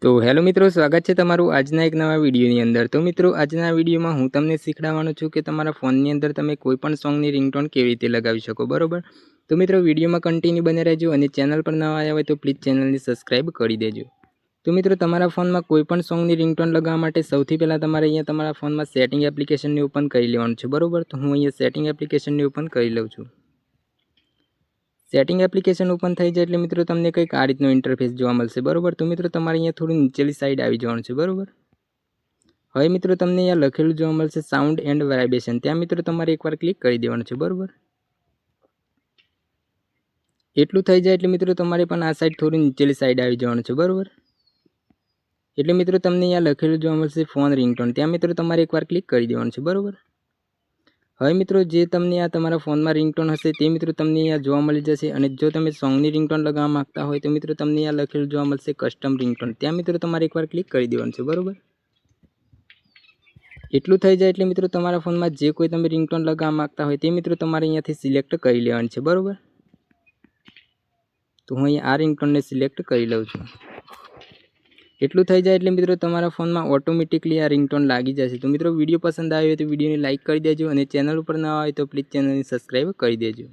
तो हेलो मित्रों, स्वागत है तमारू आजना एक नवा विडियोनी अंदर। तो मित्रों, आजना विडियोमां हूँ तमने शीखवाड़वानो छुं के तमारा फोननी अंदर तमे कोईपण सॉन्गनी रिंगटोन केवी रीते लगावी शको, बरोबर। तो मित्रों, विडियोमां कंटीन्यू बने रहेजो अने चेनल पर नवा आव्या होय तो प्लीज चेनलने सब्सक्राइब करी देजो। तो मित्रों, तमारा फोनमां कोईपण सॉन्गनी रिंगटोन लगावा माटे सौथी पहेला तमारे अहींया तमारा फोनमां सेटिंग एप्लिकेशनने ओपन करी लेवानुं छे, बरोबर। तो हूँ अहींया सेटिंग एप्लिकेशनने ओपन करी लऊं छुं। सेटिंग एप्लिकेशन ओपन थई जाय एटले मित्रों तमने कंईक आ रीतनो इंटरफेस जोवा मळशे, बरोबर। तो मित्रों, तमारे अहींया थोड़ी नीचेली साइड आवी जवानुं छे, बरोबर। हवे मित्रों, तमने अहींया लखेलुं जोवा मळशे साउंड एंड वाइब्रेशन, त्यां मित्रों तमारे एकवार क्लिक करी देवानुं छे, बरोबर। एटलुं थई जाय एटले मित्रों तमारे पण आ साइड थोड़ी नीचेली साइड आवी जवानुं छे, बरोबर। एटले मित्रों तमने अहींया लखेलुं जोवा मळशे फोन रिंगटोन, त्यां मित्रों तमारे एकवार क्लिक करी देवानुं छे, बरोबर। हवे मित्रों, जे तमने आ तमारा फोनमां रिंगटोन हशे ते मित्रों तमने अहींया जोवा मळी जशे। अने जो तमे सॉन्गनी रिंगटोन लगाववा मांगता होय तो मित्रों तमने अहींया लखेलुं जोवा मळशे कस्टम रिंगटोन, त्यां मित्रों तमारे एकवार क्लिक करी देवानुं छे, बरोबर। एटलुं थई जाय एटले मित्रों तमारा फोनमां जे कोई तमे रिंगटोन लगाववा मांगता होय ते मित्रों तमारे अहींयाथी सिलेक्ट करी लेवानी छे, बरोबर। तो हूँ अहींया आ रिंगटोनने सिलेक्ट करी लऊं छुं। एटलुं थई जाय एटले मित्रों तमारा फोनमां ऑटोमेटिकली आ रिंगटोन लागी जशे। तो मित्रों, विडियो पसंद आव्यो होय तो विडियोने लाइक करी देजो अने चेनल पर नवा होय तो प्लीज चेनलने सब्सक्राइब करी देजो।